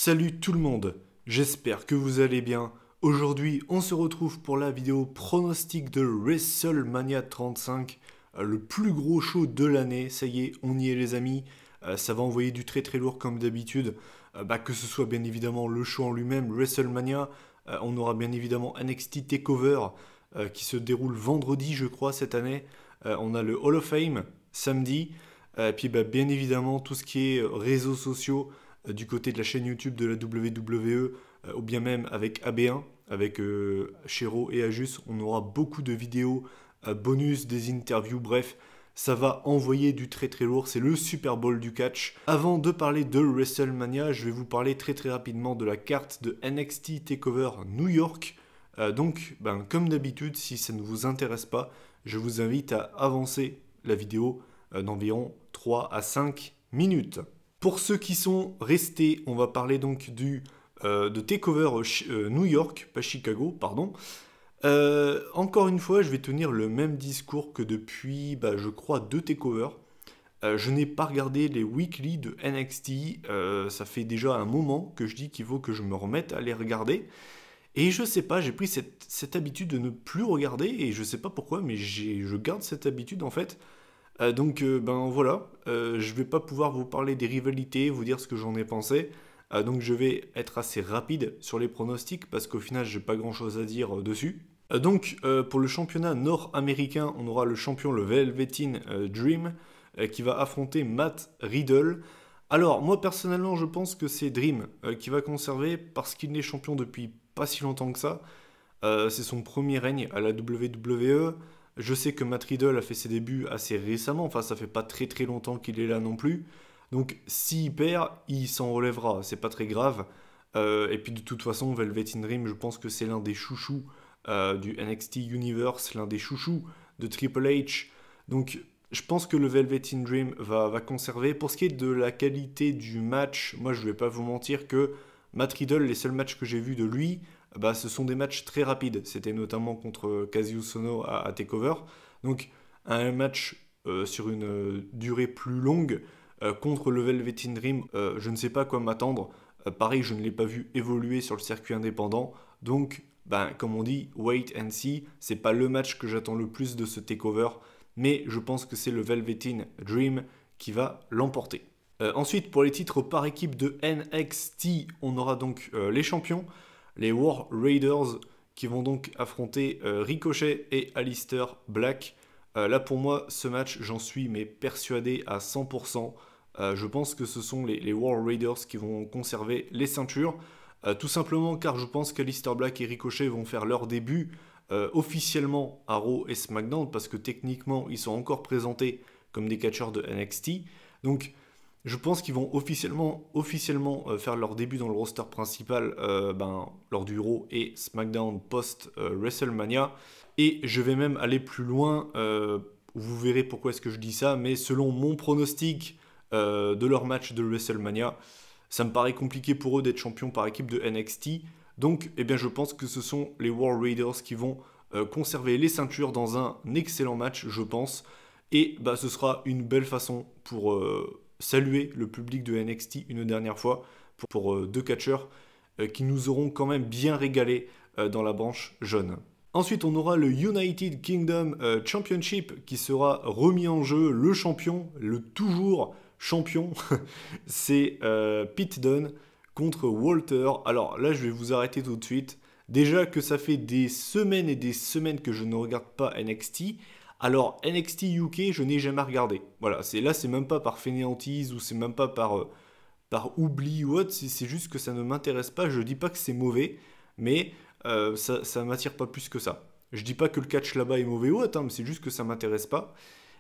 Salut tout le monde, j'espère que vous allez bien. Aujourd'hui, on se retrouve pour la vidéo pronostic de WrestleMania 35, le plus gros show de l'année. Ça y est, on y est les amis. Ça va envoyer du très très lourd comme d'habitude. Que ce soit bien évidemment le show en lui-même, WrestleMania. On aura bien évidemment NXT TakeOver qui se déroule vendredi, je crois, cette année. On a le Hall of Fame samedi. Puis bien évidemment tout ce qui est réseaux sociaux du côté de la chaîne YouTube de la WWE ou bien même avec AB1, avec Shero et Ajus, on aura beaucoup de vidéos bonus, des interviews, bref, ça va envoyer du très très lourd, c'est le Super Bowl du catch. Avant de parler de WrestleMania, je vais vous parler très très rapidement de la carte de NXT TakeOver New York. Comme d'habitude, si ça ne vous intéresse pas, je vous invite à avancer la vidéo d'environ 3 à 5 minutes. Pour ceux qui sont restés, on va parler donc de TakeOver New York, pas Chicago, pardon. Encore une fois, je vais tenir le même discours que depuis, je crois, 2 TakeOver. Je n'ai pas regardé les weekly de NXT, ça fait déjà un moment que je dis qu'il faut que je me remette à les regarder. Et je sais pas, j'ai pris cette habitude de ne plus regarder, et je sais pas pourquoi, mais je garde cette habitude en fait. Voilà, je vais pas pouvoir vous parler des rivalités, vous dire ce que j'en ai pensé. Donc je vais être assez rapide sur les pronostics parce qu'au final j'ai pas grand chose à dire dessus. Pour le championnat nord-américain, on aura le champion, le Velveteen Dream, qui va affronter Matt Riddle. Alors moi personnellement je pense que c'est Dream qui va conserver parce qu'il n'est champion depuis pas si longtemps que ça. C'est son premier règne à la WWE. Je sais que Matt Riddle a fait ses débuts assez récemment, enfin ça fait pas très très longtemps qu'il est là non plus. Donc s'il perd, il s'en relèvera, c'est pas très grave. Et puis de toute façon, Velveteen Dream, je pense que c'est l'un des chouchous du NXT Universe, l'un des chouchous de Triple H. Donc je pense que le Velveteen Dream va conserver. Pour ce qui est de la qualité du match, moi je vais pas vous mentir que Matt Riddle, les seuls matchs que j'ai vus de lui, ce sont des matchs très rapides. C'était notamment contre Kazuya Ono à TakeOver. Donc un match sur une durée plus longue contre le Velveteen Dream, je ne sais pas à quoi m'attendre. Pareil, je ne l'ai pas vu évoluer sur le circuit indépendant. Donc, comme on dit, wait and see. C'est pas le match que j'attends le plus de ce TakeOver, mais je pense que c'est le Velveteen Dream qui va l'emporter. Ensuite, pour les titres par équipe de NXT, on aura donc les champions, les War Raiders, qui vont donc affronter Ricochet et Aleister Black. Là, pour moi, ce match, j'en suis persuadé à 100%. Je pense que ce sont les War Raiders qui vont conserver les ceintures. Tout simplement car je pense qu'Aleister Black et Ricochet vont faire leur début officiellement à Raw et SmackDown, parce que techniquement, ils sont encore présentés comme des catcheurs de NXT. Donc, je pense qu'ils vont officiellement faire leur début dans le roster principal lors du Raw et SmackDown post-WrestleMania. Et je vais même aller plus loin, vous verrez pourquoi est-ce que je dis ça, mais selon mon pronostic de leur match de WrestleMania, ça me paraît compliqué pour eux d'être champions par équipe de NXT. Donc je pense que ce sont les War Raiders qui vont conserver les ceintures dans un excellent match, je pense. Et ce sera une belle façon pour saluer le public de NXT une dernière fois pour deux catcheurs qui nous auront quand même bien régalé dans la branche jaune. Ensuite, on aura le United Kingdom Championship qui sera remis en jeu. Le champion, le toujours champion, c'est Pete Dunne contre Walter. Alors là, je vais vous arrêter tout de suite. Déjà que ça fait des semaines et des semaines que je ne regarde pas NXT. Alors, NXT UK, je n'ai jamais regardé. Voilà, c'est même pas par fainéantise ou c'est même pas par oubli ou autre, c'est juste que ça ne m'intéresse pas. Je dis pas que c'est mauvais, mais ça m'attire pas plus que ça. Je dis pas que le catch là-bas est mauvais ou autre, mais c'est juste que ça m'intéresse pas.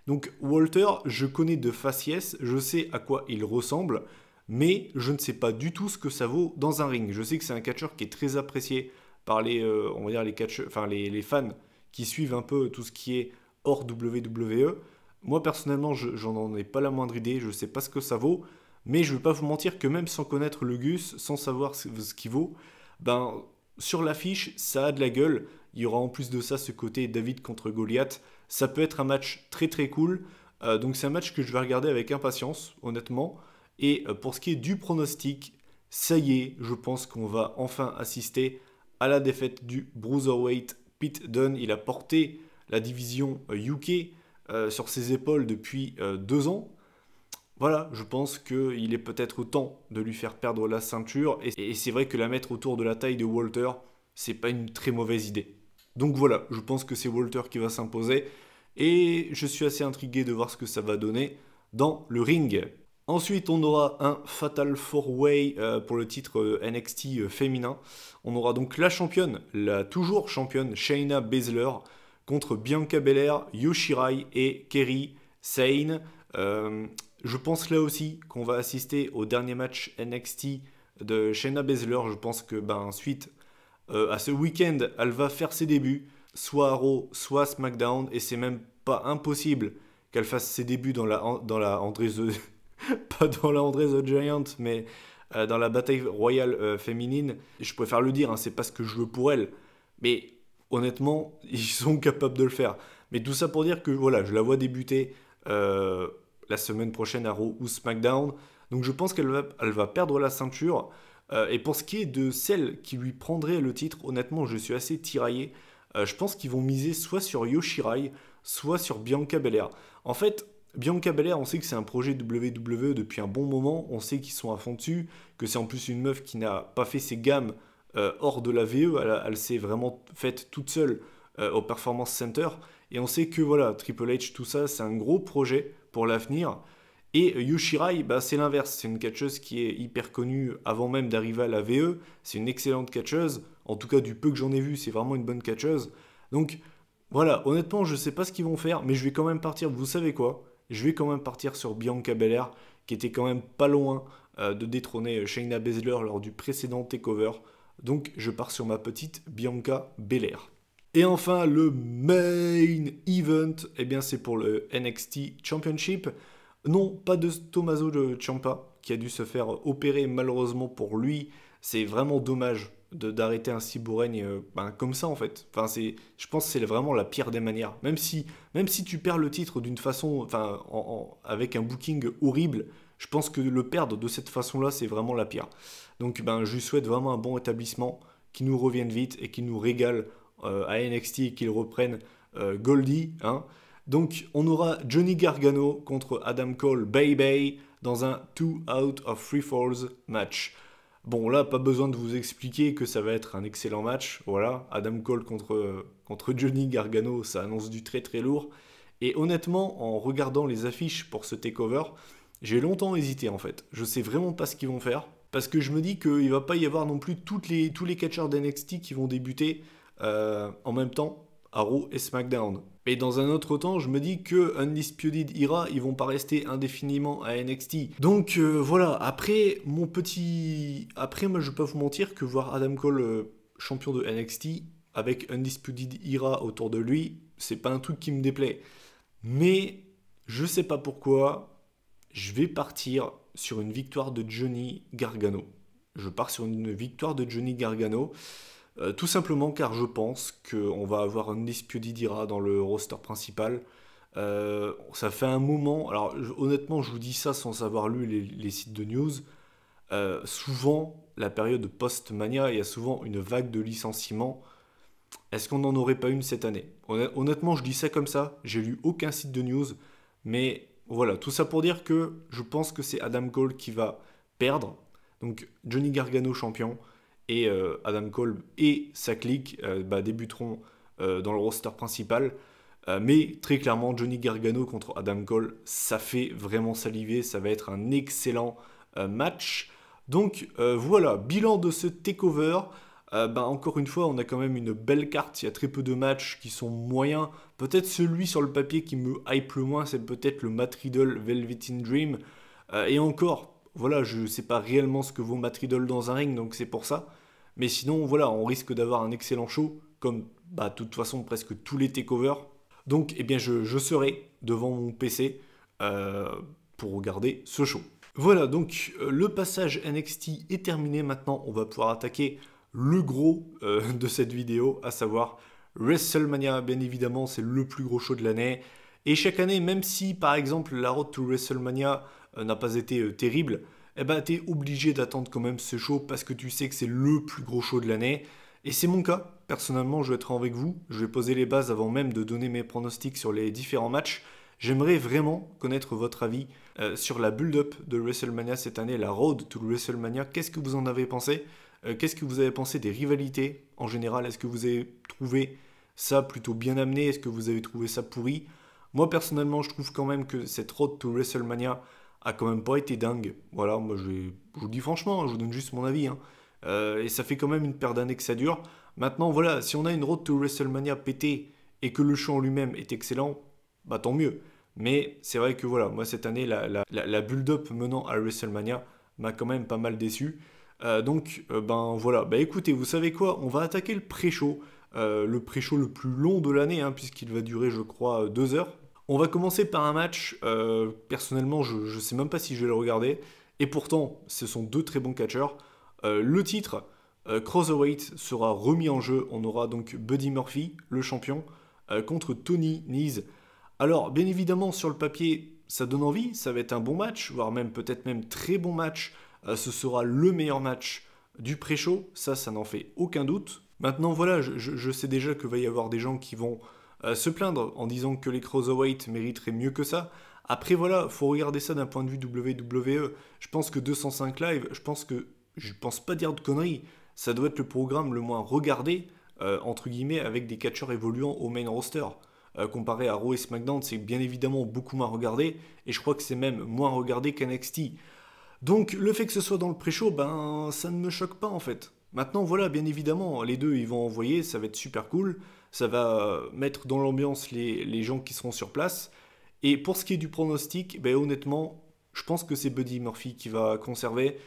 Donc, Walter, je connais de faciès, je sais à quoi il ressemble, mais je ne sais pas du tout ce que ça vaut dans un ring. Je sais que c'est un catcheur qui est très apprécié par on va dire les fans qui suivent un peu tout ce qui est hors WWE. Moi personnellement, j'en ai pas la moindre idée, je sais pas ce que ça vaut, mais je vais pas vous mentir que même sans connaître le Gus, sans savoir ce qu'il vaut, sur l'affiche, ça a de la gueule. Il y aura en plus de ça ce côté David contre Goliath. Ça peut être un match très très cool. Donc c'est un match que je vais regarder avec impatience, honnêtement. Et pour ce qui est du pronostic, ça y est, je pense qu'on va enfin assister à la défaite du Bruiserweight Pete Dunne. Il a porté la division UK sur ses épaules depuis 2 ans. Voilà, je pense qu'il est peut-être temps de lui faire perdre la ceinture. Et c'est vrai que la mettre autour de la taille de Walter, c'est pas une très mauvaise idée. Donc voilà, je pense que c'est Walter qui va s'imposer. Et je suis assez intrigué de voir ce que ça va donner dans le ring. Ensuite, on aura un Fatal 4-Way pour le titre NXT féminin. On aura donc la championne, la toujours championne Shayna Baszler contre Bianca Belair, Yoshirai et Kairi Sane. Je pense là aussi qu'on va assister au dernier match NXT de Shayna Baszler. Je pense que suite à ce week-end, elle va faire ses débuts, soit à Raw, soit à SmackDown, et c'est même pas impossible qu'elle fasse ses débuts dans la André the... pas dans la André the Giant, mais dans la bataille royale féminine. Je préfère le dire, hein, c'est pas ce que je veux pour elle, mais honnêtement, ils sont capables de le faire. Mais tout ça pour dire que voilà, je la vois débuter la semaine prochaine à Raw ou SmackDown, donc je pense qu'elle va perdre la ceinture. Et pour ce qui est de celle qui lui prendrait le titre, honnêtement, je suis assez tiraillé. Je pense qu'ils vont miser soit sur Yoshirai, soit sur Bianca Belair. En fait, Bianca Belair, on sait que c'est un projet WWE depuis un bon moment, on sait qu'ils sont à fond dessus, que c'est en plus une meuf qui n'a pas fait ses gammes hors de la VE, elle s'est vraiment faite toute seule au Performance Center, et on sait que voilà, Triple H, tout ça, c'est un gros projet pour l'avenir. Et Yoshirai, c'est l'inverse, c'est une catcheuse qui est hyper connue avant même d'arriver à la VE, c'est une excellente catcheuse, en tout cas du peu que j'en ai vu, c'est vraiment une bonne catcheuse. Donc voilà, honnêtement, je sais pas ce qu'ils vont faire, mais je vais quand même partir, vous savez quoi? Je vais quand même partir sur Bianca Belair, qui était quand même pas loin de détrôner Shayna Baszler lors du précédent takeover. Donc je pars sur ma petite Bianca Belair. Et enfin, le main event, eh bien c'est pour le NXT Championship. Non, pas de Tommaso Ciampa, qui a dû se faire opérer malheureusement pour lui. C'est vraiment dommage d'arrêter un si beau règne comme ça en fait. Enfin, je pense que c'est vraiment la pire des manières. Même si tu perds le titre d'une façon, avec un booking horrible, je pense que le perdre de cette façon-là, c'est vraiment la pire. Donc je lui souhaite vraiment un bon établissement, qu'il nous revienne vite et qu'il nous régale à NXT et qu'il reprenne Goldie, hein. Donc on aura Johnny Gargano contre Adam Cole Baby dans un 2 out of 3 falls match. Bon là, pas besoin de vous expliquer que ça va être un excellent match. Voilà, Adam Cole contre Johnny Gargano, ça annonce du très très lourd. Et honnêtement, en regardant les affiches pour ce takeover, j'ai longtemps hésité en fait. Je sais vraiment pas ce qu'ils vont faire. Parce que je me dis qu'il va pas y avoir non plus tous les catcheurs d'NXT qui vont débuter en même temps à Raw et SmackDown. Et dans un autre temps, je me dis que Undisputed Era, ils vont pas rester indéfiniment à NXT. Donc voilà, après, moi je vais pas vous mentir que voir Adam Cole champion de NXT avec Undisputed Era autour de lui, c'est pas un truc qui me déplaît. Mais je sais pas pourquoi, je vais partir sur une victoire de Johnny Gargano. Je pars sur une victoire de Johnny Gargano. Tout simplement car je pense qu'on va avoir un Undisputed Era dans le roster principal. Ça fait un moment, alors honnêtement je vous dis ça sans avoir lu les sites de news, souvent la période post-Mania, il y a souvent une vague de licenciements. Est-ce qu'on n'en aurait pas une cette année? Honnêtement je dis ça comme ça, j'ai lu aucun site de news, mais voilà, tout ça pour dire que je pense que c'est Adam Cole qui va perdre. Donc Johnny Gargano champion. Et Adam Cole et sa clique débuteront dans le roster principal. Mais très clairement, Johnny Gargano contre Adam Cole, ça fait vraiment saliver. Ça va être un excellent match. Donc voilà, bilan de ce takeover. Encore une fois, on a quand même une belle carte. Il y a très peu de matchs qui sont moyens. Peut-être celui sur le papier qui me hype le moins, c'est peut-être le Matt Riddle Velvet in Dream. Et encore, voilà, je ne sais pas réellement ce que vaut Matt Riddle dans un ring, donc c'est pour ça. Mais sinon, voilà, on risque d'avoir un excellent show, comme de toute façon presque tous les takeovers. Donc, eh bien, je serai devant mon PC pour regarder ce show. Voilà, donc le passage NXT est terminé. Maintenant, on va pouvoir attaquer le gros de cette vidéo, à savoir WrestleMania. Bien évidemment, c'est le plus gros show de l'année. Et chaque année, même si par exemple la road to WrestleMania n'a pas été terrible, eh ben t'es obligé d'attendre quand même ce show parce que tu sais que c'est le plus gros show de l'année. Et c'est mon cas. Personnellement, je vais être avec vous. Je vais poser les bases avant même de donner mes pronostics sur les différents matchs. J'aimerais vraiment connaître votre avis sur la build-up de WrestleMania cette année, la road to WrestleMania. Qu'est-ce que vous en avez pensé? Qu'est-ce que vous avez pensé des rivalités en général? Est-ce que vous avez trouvé ça plutôt bien amené? Est-ce que vous avez trouvé ça pourri? Moi personnellement, je trouve quand même que cette road to WrestleMania a quand même pas été dingue. Voilà, moi je vous dis franchement, je vous donne juste mon avis, hein. Et ça fait quand même une paire d'années que ça dure. Maintenant, voilà, si on a une road to WrestleMania pétée et que le show en lui-même est excellent, bah tant mieux. Mais c'est vrai que voilà, moi cette année, la build-up menant à WrestleMania m'a quand même pas mal déçu. Ben voilà, bah écoutez, vous savez quoi, on va attaquer le pré-show le plus long de l'année, hein, puisqu'il va durer, je crois, 2 heures. On va commencer par un match, personnellement, je ne sais même pas si je vais le regarder, et pourtant, ce sont deux très bons catcheurs. Le titre, Cruiserweight, sera remis en jeu. On aura donc Buddy Murphy, le champion, contre Tony Nese. Alors, bien évidemment, sur le papier, ça donne envie, ça va être un bon match, voire même peut-être même très bon match. Ce sera le meilleur match du pré-show, ça n'en fait aucun doute. Maintenant, voilà, je sais déjà qu'il va y avoir des gens qui vont se plaindre en disant que les Cruiserweight mériteraient mieux que ça. Après, voilà, faut regarder ça d'un point de vue WWE. Je pense que 205 Live, je pense pas dire de conneries, ça doit être le programme le moins regardé, entre guillemets, avec des catcheurs évoluant au main roster. Comparé à Raw et SmackDown, c'est bien évidemment beaucoup moins regardé, et je crois que c'est même moins regardé qu'NXT. Donc le fait que ce soit dans le pré-show, ben ça ne me choque pas en fait. Maintenant voilà, bien évidemment, les deux ils vont envoyer, ça va être super cool, ça va mettre dans l'ambiance les gens qui seront sur place. Et pour ce qui est du pronostic, ben honnêtement, je pense que c'est Buddy Murphy qui va conserver.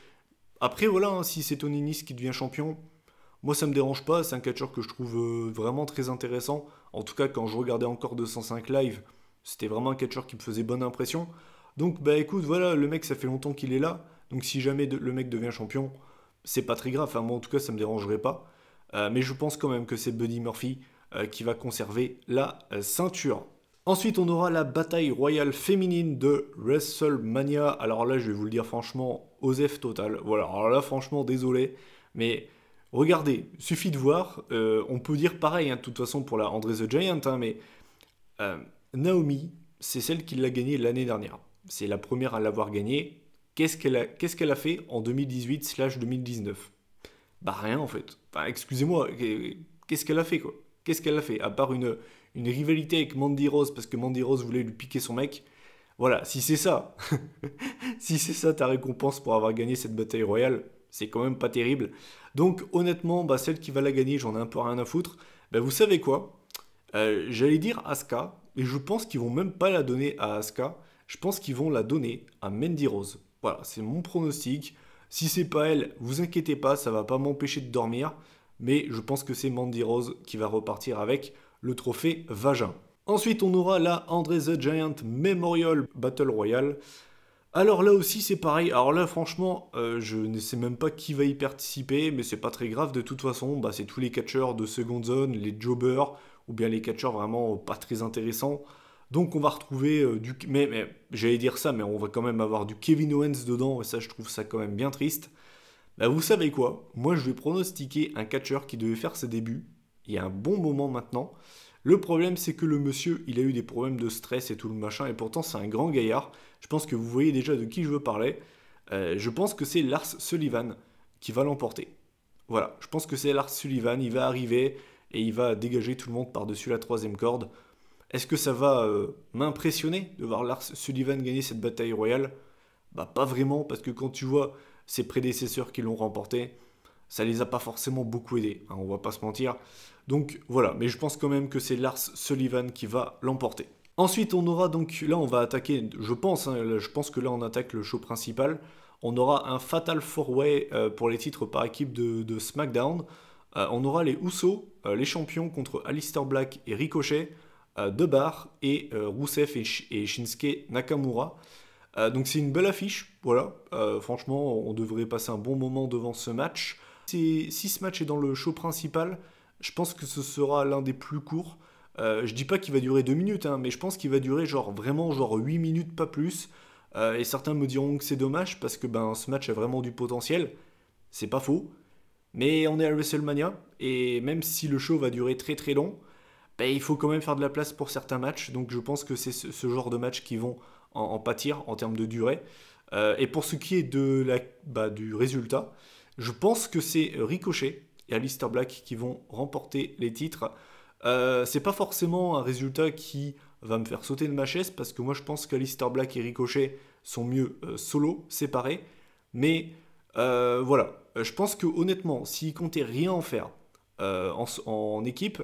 Après voilà, hein, si c'est Tony Nese qui devient champion, moi ça me dérange pas, c'est un catcheur que je trouve vraiment très intéressant. En tout cas quand je regardais encore 205 live, c'était vraiment un catcheur qui me faisait bonne impression. Donc bah écoute, voilà, le mec ça fait longtemps qu'il est là, donc si jamais le mec devient champion, c'est pas très grave, enfin moi en tout cas ça me dérangerait pas. Mais je pense quand même que c'est Buddy Murphy qui va conserver la ceinture. Ensuite, on aura la bataille royale féminine de WrestleMania. Alors là, je vais vous le dire franchement, osef total. Voilà, alors là, franchement, désolé, mais regardez, suffit de voir. On peut dire pareil, hein, de toute façon, pour la Andre the Giant, hein, mais euh, Naomi, c'est celle qui l'a gagné l'année dernière. C'est la première à l'avoir gagné. Qu'est-ce qu'elle a fait en 2018/2019? Bah rien en fait. Enfin, excusez-moi, qu'est-ce qu'elle a fait quoi? Qu'est-ce qu'elle a fait? À part une rivalité avec Mandy Rose parce que Mandy Rose voulait lui piquer son mec. Voilà, si c'est ça, si c'est ça ta récompense pour avoir gagné cette bataille royale, c'est quand même pas terrible. Donc honnêtement, bah, celle qui va la gagner, j'en ai un peu rien à foutre. Bah, vous savez quoi? J'allais dire Asuka, et je pense qu'ils vont même pas la donner à Asuka. Je pense qu'ils vont la donner à Mandy Rose. Voilà, c'est mon pronostic. Si c'est pas elle, vous inquiétez pas, ça va pas m'empêcher de dormir. Mais je pense que c'est Mandy Rose qui va repartir avec le trophée Vagin. Ensuite, on aura la Andre the Giant Memorial Battle Royale. Alors là aussi, c'est pareil. Alors là, franchement, je ne sais même pas qui va y participer, mais c'est pas très grave. De toute façon, bah, c'est tous les catcheurs de seconde zone, les jobbers, ou bien les catcheurs vraiment pas très intéressants. Donc on va retrouver mais j'allais dire ça, mais on va quand même avoir du Kevin Owens dedans, et ça, je trouve ça quand même bien triste. Bah, vous savez quoi? Moi, je vais pronostiquer un catcheur qui devait faire ses débuts il y a un bon moment maintenant. Le problème, c'est que le monsieur, il a eu des problèmes de stress et tout le machin, et pourtant, c'est un grand gaillard. Je pense que vous voyez déjà de qui je veux parler. Je pense que c'est Lars Sullivan qui va l'emporter. Voilà, je pense que c'est Lars Sullivan, il va arriver et il va dégager tout le monde par-dessus la troisième corde. Est-ce que ça va m'impressionner de voir Lars Sullivan gagner cette bataille royale? Bah pas vraiment, parce que quand tu vois ses prédécesseurs qui l'ont remporté, ça les a pas forcément beaucoup aidés, hein, on va pas se mentir. Donc voilà, mais je pense quand même que c'est Lars Sullivan qui va l'emporter. Ensuite, on aura donc, là on va attaquer, je pense, hein, je pense que là on attaque le show principal. On aura un Fatal 4-Way pour les titres par équipe de SmackDown. On aura les Usos, les champions contre Aleister Black et Ricochet, De Bar et Rusev et Shinsuke Nakamura. Donc c'est une belle affiche, voilà. Franchement, on devrait passer un bon moment devant ce match. Si ce match est dans le show principal, je pense que ce sera l'un des plus courts. Je dis pas qu'il va durer 2 minutes, hein, mais je pense qu'il va durer genre vraiment genre 8 minutes, pas plus. Et certains me diront que c'est dommage parce que ben, ce match a vraiment du potentiel. C'est pas faux. Mais on est à WrestleMania et même si le show va durer très très long, ben, il faut quand même faire de la place pour certains matchs. Donc je pense que c'est ce genre de matchs qui vont en pâtir en termes de durée. Et pour ce qui est du résultat, je pense que c'est Ricochet et Aleister Black qui vont remporter les titres. C'est pas forcément un résultat qui va me faire sauter de ma chaise parce que moi je pense qu'Aleister Black et Ricochet sont mieux solo, séparés. Mais voilà, je pense que honnêtement, s'ils comptaient rien en faire en équipe,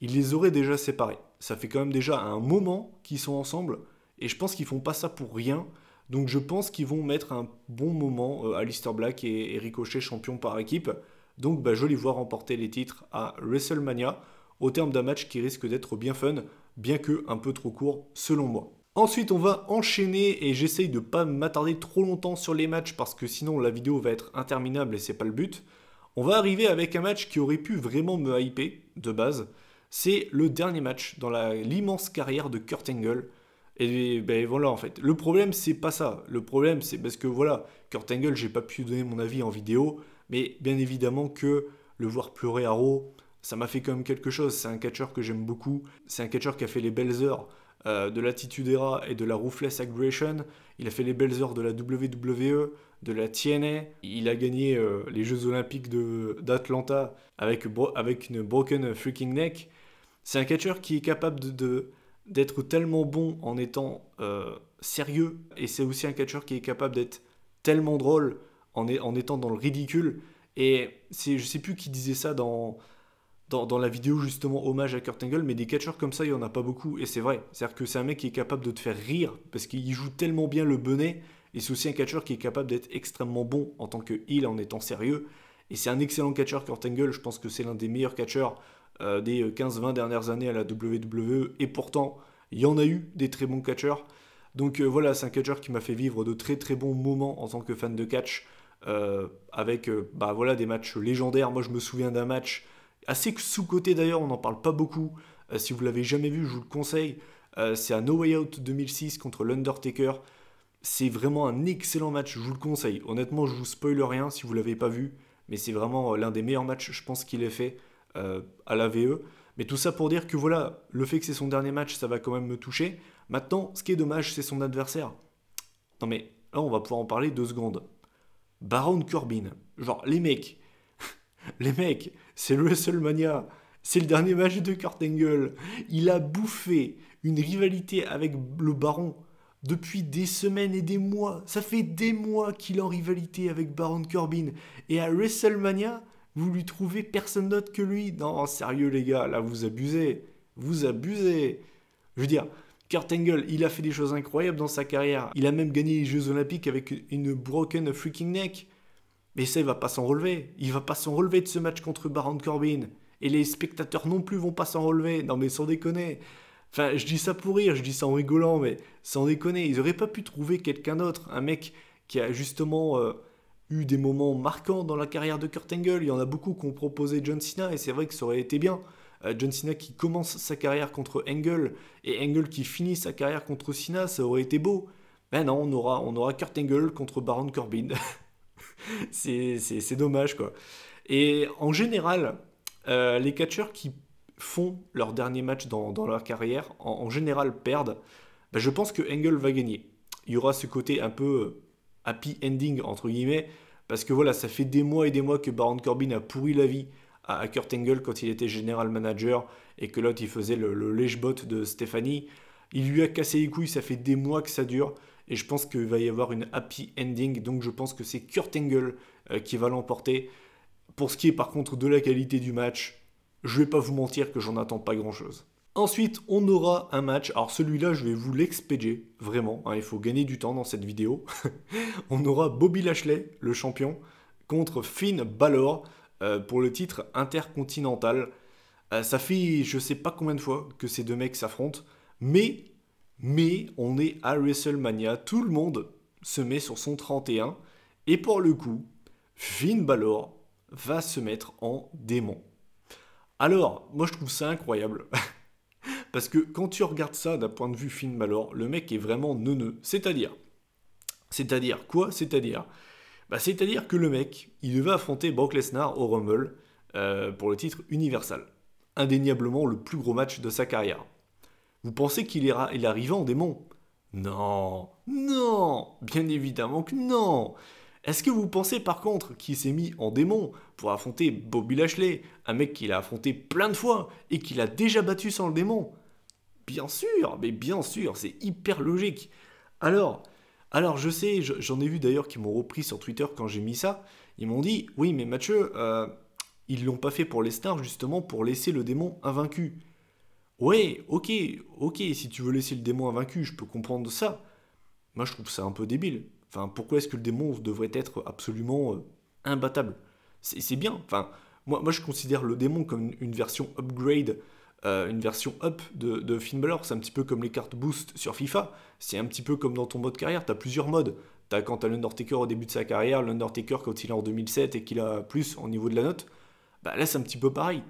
ils les auraient déjà séparés. Ça fait quand même déjà un moment qu'ils sont ensemble et je pense qu'ils font pas ça pour rien. Donc je pense qu'ils vont mettre un bon moment Aleister Black et Ricochet champions par équipe. Donc bah, je les vois remporter les titres à WrestleMania au terme d'un match qui risque d'être bien fun, bien que un peu trop court selon moi. Ensuite, on va enchaîner et j'essaye de pas m'attarder trop longtemps sur les matchs parce que sinon la vidéo va être interminable et c'est pas le but. On va arriver avec un match qui aurait pu vraiment me hyper de base. C'est le dernier match dans l'immense carrière de Kurt Angle. Et ben voilà en fait. Le problème c'est pas ça. Le problème c'est parce que voilà, Kurt Angle, j'ai pas pu donner mon avis en vidéo, mais bien évidemment que le voir pleurer à Raw, ça m'a fait quand même quelque chose. C'est un catcheur que j'aime beaucoup. C'est un catcheur qui a fait les belles heures de l'Attitude Era et de la Ruthless Aggression. Il a fait les belles heures de la WWE, de la TNA. Il a gagné les Jeux Olympiques d'Atlanta avec une broken freaking neck. C'est un catcheur qui est capable d'être tellement bon en étant sérieux. Et c'est aussi un catcheur qui est capable d'être tellement drôle en étant dans le ridicule. Et je sais plus qui disait ça dans la vidéo justement hommage à Kurt Angle, mais des catcheurs comme ça, il n'y en a pas beaucoup, et c'est vrai. C'est-à-dire que c'est un mec qui est capable de te faire rire, parce qu'il joue tellement bien le benet, et c'est aussi un catcheur qui est capable d'être extrêmement bon en tant que heel, en étant sérieux. Et c'est un excellent catcheur, Kurt Angle, je pense que c'est l'un des meilleurs catcheurs des 15-20 dernières années à la WWE, et pourtant, il y en a eu des très bons catcheurs. Donc voilà, c'est un catcheur qui m'a fait vivre de très très bons moments en tant que fan de catch, avec bah, voilà, des matchs légendaires. Moi je me souviens d'un match assez sous-coté d'ailleurs, on n'en parle pas beaucoup. Si vous l'avez jamais vu, je vous le conseille. C'est à No Way Out 2006 contre l'Undertaker. C'est vraiment un excellent match, je vous le conseille. Honnêtement, je vous spoil rien si vous l'avez pas vu, mais c'est vraiment l'un des meilleurs matchs, je pense, qu'il ait fait à la VE. Mais tout ça pour dire que voilà, le fait que c'est son dernier match, ça va quand même me toucher. Maintenant, ce qui est dommage, c'est son adversaire. Non mais là, on va pouvoir en parler 2 secondes. Baron Corbin. Genre, les mecs, c'est le WrestleMania. C'est le dernier match de Kurt Angle. Il a bouffé une rivalité avec le Baron depuis des semaines et des mois. Ça fait des mois qu'il est en rivalité avec Baron Corbin. Et à WrestleMania, vous lui trouvez personne d'autre que lui. Non, sérieux les gars, là vous abusez. Vous abusez. Je veux dire, Kurt Angle, il a fait des choses incroyables dans sa carrière. Il a même gagné les Jeux Olympiques avec une broken freaking neck. Mais ça, il va pas s'en relever. Il va pas s'en relever de ce match contre Baron Corbin. Et les spectateurs non plus vont pas s'en relever. Non mais sans déconner. Enfin, je dis ça pour rire, je dis ça en rigolant, mais sans déconner. Ils auraient pas pu trouver quelqu'un d'autre. Un mec qui a justement eu des moments marquants dans la carrière de Kurt Angle. Il y en a beaucoup qui ont proposé John Cena et c'est vrai que ça aurait été bien. John Cena qui commence sa carrière contre Angle et Angle qui finit sa carrière contre Cena, ça aurait été beau. Mais non, on aura Kurt Angle contre Baron Corbin. C'est dommage quoi. Et en général, les catcheurs qui font leur dernier match dans leur carrière, en général perdent. Ben, je pense que Angle va gagner. Il y aura ce côté un peu happy ending entre guillemets, parce que voilà, ça fait des mois et des mois que Baron Corbin a pourri la vie à Kurt Angle quand il était general manager et que l'autre il faisait le lèche-bot de Stephanie. Il lui a cassé les couilles, ça fait des mois que ça dure. Et je pense qu'il va y avoir une happy ending. Donc je pense que c'est Kurt Angle qui va l'emporter. Pour ce qui est par contre de la qualité du match, je vais pas vous mentir que j'en attends pas grand chose. Ensuite, on aura un match. Alors celui-là, je vais vous l'expédier, vraiment. Hein, il faut gagner du temps dans cette vidéo. On aura Bobby Lashley, le champion, contre Finn Balor pour le titre intercontinental. Ça fait je sais pas combien de fois que ces deux mecs s'affrontent. Mais on est à WrestleMania. Tout le monde se met sur son 31. Et pour le coup, Finn Balor va se mettre en démon. Alors, moi je trouve ça incroyable. Parce que quand tu regardes ça d'un point de vue Finn Balor, le mec est vraiment neuneux. C'est-à-dire, C'est-à-dire quoi? C'est-à-dire que le mec, il devait affronter Brock Lesnar au Rumble pour le titre Universal. Indéniablement le plus gros match de sa carrière. Vous pensez il arrivait en démon? Non, non, bien évidemment que non. Est-ce que vous pensez par contre qu'il s'est mis en démon pour affronter Bobby Lashley, un mec qu'il a affronté plein de fois et qu'il a déjà battu sans le démon? Bien sûr, mais bien sûr, c'est hyper logique. Alors, alors je sais, j'en ai vu d'ailleurs qui m'ont repris sur Twitter quand j'ai mis ça. Ils m'ont dit, oui, mais Mathieu, ils l'ont pas fait pour les stars justement pour laisser le démon invaincu. Ouais, ok, ok, si tu veux laisser le démon invaincu, je peux comprendre ça. Moi, je trouve ça un peu débile. Enfin, pourquoi est-ce que le démon devrait être absolument imbattable? C'est bien. Enfin, moi, je considère le démon comme une version upgrade, une version up de Finn Balor. C'est un petit peu comme les cartes boost sur FIFA. C'est un petit peu comme dans ton mode carrière. Tu as plusieurs modes. T'as quand t'as l'Undertaker au début de sa carrière, l'Undertaker quand il est en 2007 et qu'il a plus au niveau de la note. Bah là, c'est un petit peu pareil.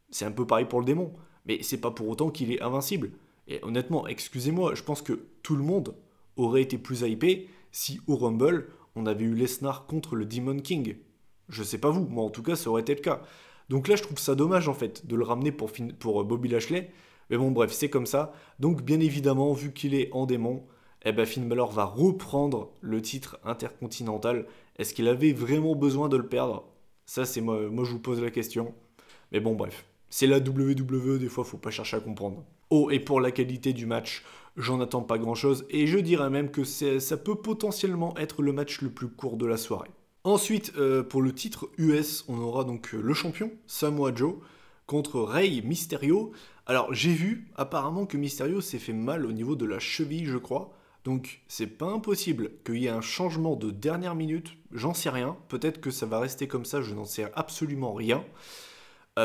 C'est un peu pareil pour le démon. Mais c'est pas pour autant qu'il est invincible. Et honnêtement, excusez-moi, je pense que tout le monde aurait été plus hypé si au Rumble, on avait eu Lesnar contre le Demon King. Je sais pas vous, moi en tout cas, ça aurait été le cas. Donc là, je trouve ça dommage en fait de le ramener pour Bobby Lashley. Mais bon, bref, c'est comme ça. Donc bien évidemment, vu qu'il est en démon, eh ben Finn Balor va reprendre le titre intercontinental. Est-ce qu'il avait vraiment besoin de le perdre? Ça, c'est moi, je vous pose la question. Mais bon, bref. C'est la WWE, des fois, faut pas chercher à comprendre. Oh, et pour la qualité du match, j'en attends pas grand-chose, et je dirais même que ça peut potentiellement être le match le plus court de la soirée. Ensuite, pour le titre US, on aura donc le champion, Samoa Joe, contre Rey Mysterio. Alors, j'ai vu apparemment que Mysterio s'est fait mal au niveau de la cheville, je crois. Donc, c'est pas impossible qu'il y ait un changement de dernière minute, j'en sais rien. Peut-être que ça va rester comme ça, je n'en sais absolument rien.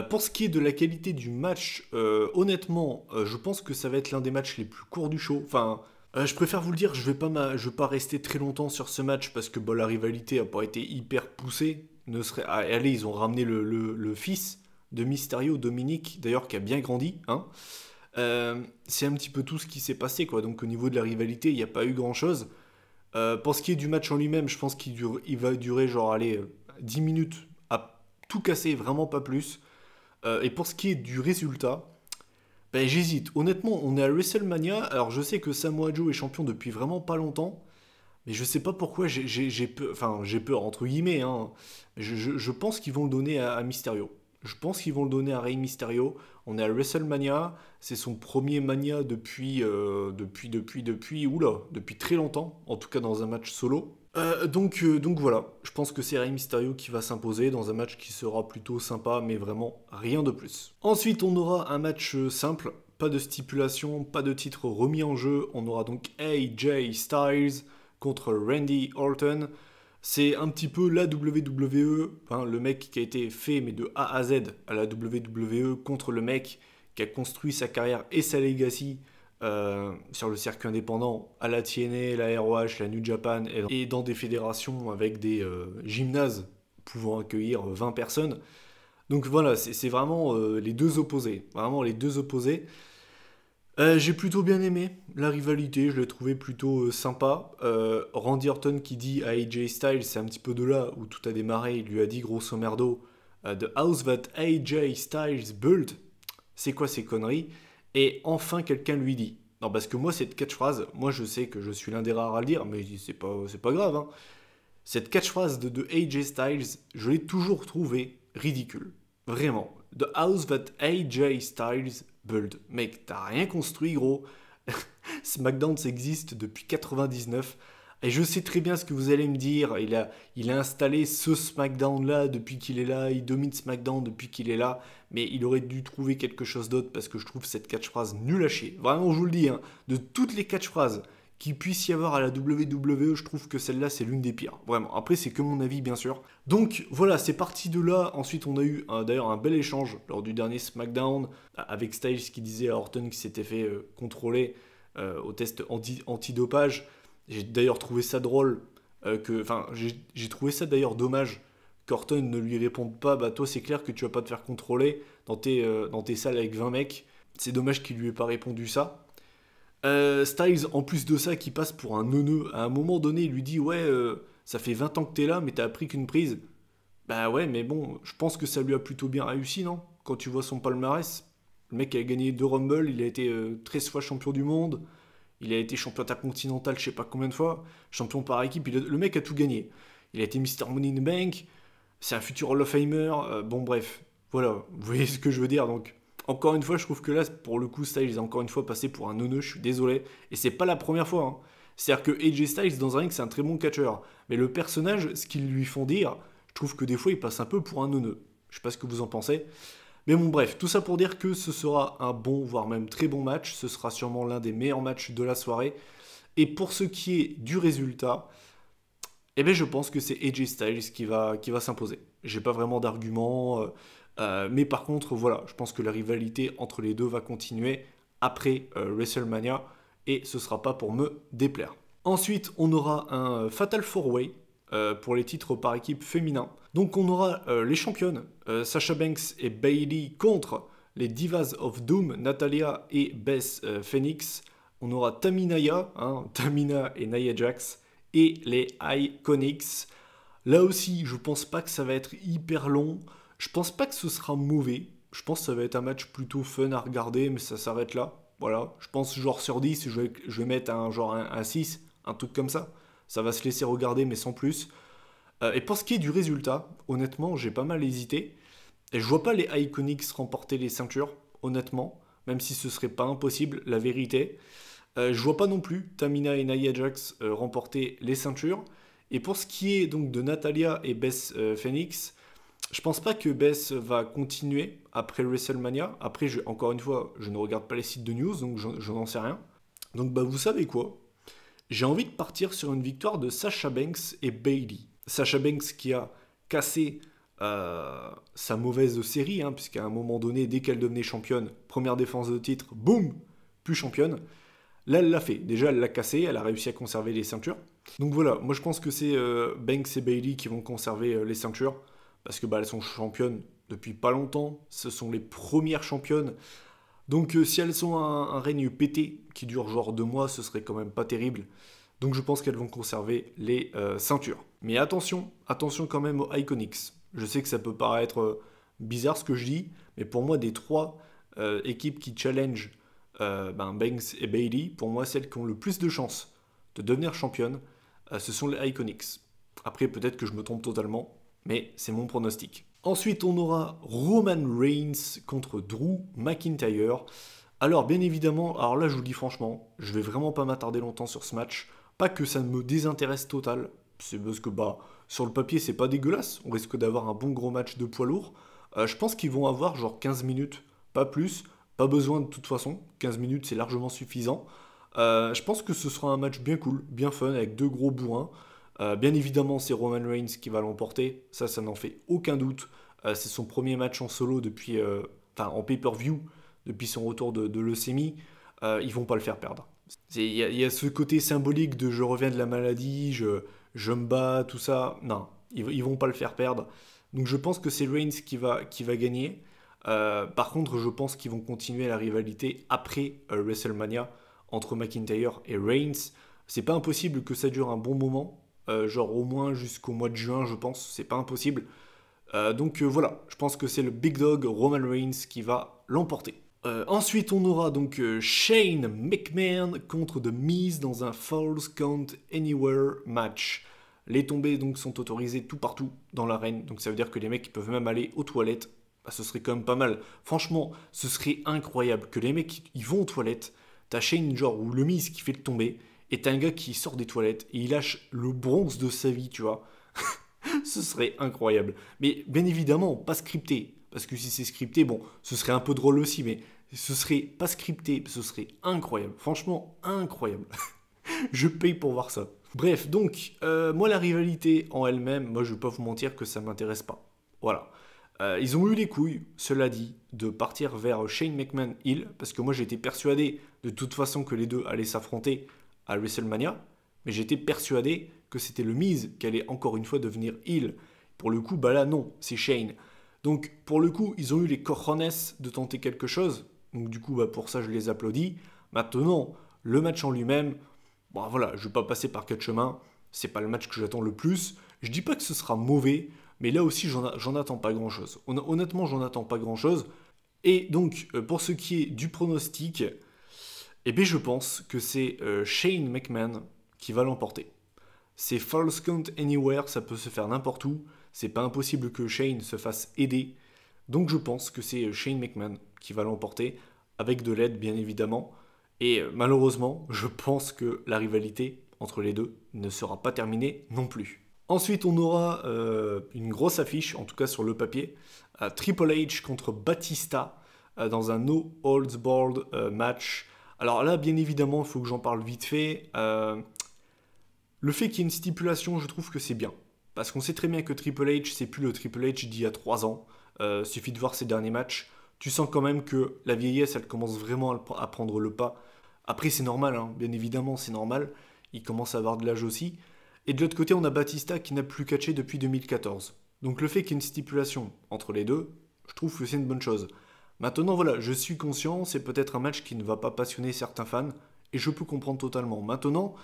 Pour ce qui est de la qualité du match, honnêtement, je pense que ça va être l'un des matchs les plus courts du show. Enfin, je préfère vous le dire, je vais pas rester très longtemps sur ce match parce que bah, la rivalité a pas été hyper poussée. Allez, ils ont ramené le fils de Mysterio, Dominique, d'ailleurs, qui a bien grandi. Hein. C'est un petit peu tout ce qui s'est passé, quoi. Donc au niveau de la rivalité, il n'y a pas eu grand-chose. Pour ce qui est du match en lui-même, je pense il va durer genre, allez, 10 minutes à tout casser, vraiment pas plus. Et pour ce qui est du résultat, ben, j'hésite. Honnêtement, on est à WrestleMania. Alors je sais que Samoa Joe est champion depuis vraiment pas longtemps. Mais je sais pas pourquoi j'ai peur, enfin j'ai peur entre guillemets. Hein. Je pense qu'ils vont le donner à Mysterio. Je pense qu'ils vont le donner à Rey Mysterio. On est à WrestleMania. C'est son premier Mania depuis très longtemps. En tout cas dans un match solo. Donc voilà, je pense que c'est Rey Mysterio qui va s'imposer dans un match qui sera plutôt sympa, mais vraiment rien de plus. Ensuite, on aura un match simple, pas de stipulation, pas de titre remis en jeu. On aura donc AJ Styles contre Randy Orton. C'est un petit peu la WWE, hein, le mec qui a été fait mais de A à Z à la WWE contre le mec qui a construit sa carrière et sa legacy sur le circuit indépendant à la TNA, la ROH, la New Japan et dans des fédérations avec des gymnases pouvant accueillir 20 personnes. Donc voilà, c'est vraiment les deux opposés. Vraiment les deux opposés. J'ai plutôt bien aimé la rivalité, je l'ai trouvé plutôt sympa. Randy Orton qui dit à AJ Styles, c'est un petit peu de là où tout a démarré, il lui a dit grosso merdo The house that AJ Styles built, c'est quoi ces conneries? Et enfin quelqu'un lui dit, non parce que moi cette catchphrase, moi je sais que je suis l'un des rares à le dire, mais c'est pas grave, hein. Cette catchphrase de AJ Styles, je l'ai toujours trouvée ridicule. Vraiment. The house that AJ Styles built. Mec, t'as rien construit, gros. SmackDown, ça existe depuis 99. Et je sais très bien ce que vous allez me dire. Il a installé ce SmackDown-là depuis qu'il est là. Il domine SmackDown depuis qu'il est là. Mais il aurait dû trouver quelque chose d'autre parce que je trouve cette catchphrase nulle à chier. Vraiment, je vous le dis. Hein, de toutes les catchphrases qu'il puisse y avoir à la WWE, je trouve que celle-là, c'est l'une des pires. Vraiment. Après, c'est que mon avis, bien sûr. Donc, voilà, c'est parti de là. Ensuite, on a eu d'ailleurs un bel échange lors du dernier SmackDown avec Styles qui disait à Orton qu'il s'était fait contrôler au test antidopage. J'ai d'ailleurs trouvé ça drôle. J'ai trouvé ça d'ailleurs dommage qu'Orton ne lui réponde pas. Bah, toi, c'est clair que tu vas pas te faire contrôler dans tes salles avec 20 mecs. C'est dommage qu'il lui ait pas répondu ça. Styles, en plus de ça, qui passe pour un neuneu, à un moment donné, il lui dit ouais, ça fait 20 ans que t'es là, mais t'as appris qu'une prise. Bah ouais, mais bon, je pense que ça lui a plutôt bien réussi, non? Quand tu vois son palmarès, le mec a gagné 2 Rumble, il a été 13 fois champion du monde, il a été champion intercontinental je sais pas combien de fois, champion par équipe, le mec a tout gagné. Il a été Mr. Money in the Bank, c'est un futur Hall of Famer, bon bref, voilà, vous voyez ce que je veux dire, donc encore une fois, je trouve que là, pour le coup, Styles est encore une fois passé pour un neuneu, je suis désolé, et c'est pas la première fois, hein. C'est-à-dire que AJ Styles, dans un ring, c'est un très bon catcheur, mais le personnage, ce qu'ils lui font dire, je trouve que des fois, il passe un peu pour un neuneu. Je sais pas ce que vous en pensez, mais bon, bref, tout ça pour dire que ce sera un bon, voire même très bon match, ce sera sûrement l'un des meilleurs matchs de la soirée, et pour ce qui est du résultat, eh bien, je pense que c'est AJ Styles qui va s'imposer. J'ai pas vraiment d'argument, mais par contre, voilà, je pense que la rivalité entre les deux va continuer après WrestleMania et ce sera pas pour me déplaire. Ensuite, on aura un Fatal 4-Way pour les titres par équipe féminin. Donc, on aura les championnes Sasha Banks et Bayley contre les Divas of Doom, Natalya et Beth Phoenix. On aura Taminaya, hein, Tamina et Nia Jax et les Iconics. Là aussi, je pense pas que ça va être hyper long. Je pense pas que ce sera mauvais. Je pense que ça va être un match plutôt fun à regarder, mais ça s'arrête là. Voilà. Je pense genre sur 10, je vais mettre un 6, un truc comme ça. Ça va se laisser regarder, mais sans plus. Et pour ce qui est du résultat, honnêtement, j'ai pas mal hésité. Et je vois pas les Iconics remporter les ceintures, honnêtement. Même si ce serait pas impossible, la vérité. Je vois pas non plus Tamina et Nia Jax remporter les ceintures. Et pour ce qui est donc de Natalya et Beth Phoenix, je pense pas que Beth va continuer après WrestleMania. Après, encore une fois, je ne regarde pas les sites de news, donc je n'en sais rien. Donc bah vous savez quoi? J'ai envie de partir sur une victoire de Sasha Banks et Bayley. Sasha Banks qui a cassé sa mauvaise série, hein, puisqu'à un moment donné, dès qu'elle devenait championne, première défense de titre, boum, plus championne. Là, elle l'a fait. Déjà, elle l'a cassé, elle a réussi à conserver les ceintures. Donc voilà, moi je pense que c'est Banks et Bayley qui vont conserver les ceintures, parce que bah, elles sont championnes depuis pas longtemps, ce sont les premières championnes. Donc si elles ont un règne pété qui dure genre 2 mois, ce serait quand même pas terrible. Donc je pense qu'elles vont conserver les ceintures. Mais attention, attention quand même aux Iconics. Je sais que ça peut paraître bizarre ce que je dis, mais pour moi des 3 équipes qui challenge Banks et Bayley, pour moi celles qui ont le plus de chances de devenir championnes, ce sont les Iconics. Après peut-être que je me trompe totalement, mais c'est mon pronostic. Ensuite on aura Roman Reigns contre Drew McIntyre. Alors bien évidemment, alors là je vous le dis franchement, je vais vraiment pas m'attarder longtemps sur ce match. Pas que ça ne me désintéresse total, c'est parce que bah sur le papier c'est pas dégueulasse, on risque d'avoir un bon gros match de poids lourd. Je pense qu'ils vont avoir genre 15 minutes, pas plus, pas besoin de toute façon, 15 minutes c'est largement suffisant. Je pense que ce sera un match bien cool, bien fun, avec 2 gros bourrins. Bien évidemment c'est Roman Reigns qui va l'emporter, ça n'en fait aucun doute. C'est son premier match en solo depuis, en pay-per-view, depuis son retour de leucémie. Ils vont pas le faire perdre. Il y a ce côté symbolique de je reviens de la maladie, je me bats, tout ça. Non, ils vont pas le faire perdre. Donc je pense que c'est Reigns qui va gagner. Par contre, je pense qu'ils vont continuer la rivalité après WrestleMania entre McIntyre et Reigns. C'est pas impossible que ça dure un bon moment, genre au moins jusqu'au mois de juin, je pense. C'est pas impossible. Donc voilà, je pense que c'est le Big Dog Roman Reigns qui va l'emporter. Ensuite, on aura donc Shane McMahon contre The Miz dans un Falls Count Anywhere match. Les tombées donc sont autorisées tout partout dans l'arène, donc ça veut dire que les mecs peuvent même aller aux toilettes. Bah, ce serait quand même pas mal. Franchement, ce serait incroyable que les mecs ils vont aux toilettes. T'as Shane genre ou le Miz qui fait le tomber et t'as un gars qui sort des toilettes et il lâche le bronze de sa vie, tu vois. Ce serait incroyable. Mais bien évidemment, pas scripté. Parce que si c'est scripté, bon, ce serait un peu drôle aussi, mais ce serait pas scripté, ce serait incroyable. Franchement, incroyable. Je paye pour voir ça. Bref, donc, moi, la rivalité en elle-même, moi, je vais pas vous mentir que ça m'intéresse pas. Voilà. Ils ont eu les couilles, cela dit, de partir vers Shane McMahon Hill, parce que moi, j'étais persuadé de toute façon que les deux allaient s'affronter à WrestleMania, mais j'étais persuadé que c'était le Miz qui allait encore une fois devenir Hill. Pour le coup, bah là, non, c'est Shane. Donc, pour le coup, ils ont eu les cojones de tenter quelque chose. Donc, du coup, bah, pour ça, je les applaudis. Maintenant, Le match en lui-même, bon voilà, je vais pas passer par quatre chemins, c'est pas le match que j'attends le plus. Je dis pas que ce sera mauvais, mais là aussi j'en attends pas grand-chose. Honnêtement, j'en attends pas grand-chose. Et donc, pour ce qui est du pronostic, eh bien je pense que c'est Shane McMahon qui va l'emporter. C'est Falls Count Anywhere, ça peut se faire n'importe où. C'est pas impossible que Shane se fasse aider. Donc je pense que c'est Shane McMahon qui va l'emporter, avec de l'aide bien évidemment. Et malheureusement, je pense que la rivalité entre les deux ne sera pas terminée non plus. Ensuite, on aura une grosse affiche, en tout cas sur le papier. Triple H contre Batista dans un No Holds Barred match. Alors là, bien évidemment, il faut que j'en parle vite fait. Le fait qu'il y ait une stipulation, je trouve que c'est bien. Parce qu'on sait très bien que Triple H, c'est plus le Triple H d'il y a 3 ans. Suffit de voir ses derniers matchs. Tu sens quand même que la vieillesse, elle commence vraiment à prendre le pas. Après, c'est normal, hein, bien évidemment, c'est normal. Il commence à avoir de l'âge aussi. Et de l'autre côté, on a Batista qui n'a plus catché depuis 2014. Donc le fait qu'il y ait une stipulation entre les deux, je trouve que c'est une bonne chose. Maintenant, voilà, je suis conscient, c'est peut-être un match qui ne va pas passionner certains fans, et je peux comprendre totalement. Maintenant,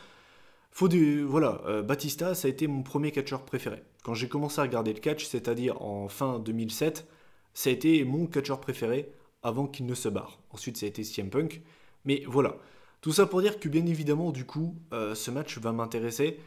voilà, Batista, ça a été mon premier catcheur préféré. Quand j'ai commencé à regarder le catch, c'est-à-dire en fin 2007, ça a été mon catcheur préféré avant qu'il ne se barre. Ensuite, ça a été CM Punk. Mais voilà, tout ça pour dire que bien évidemment, du coup, ce match va m'intéresser.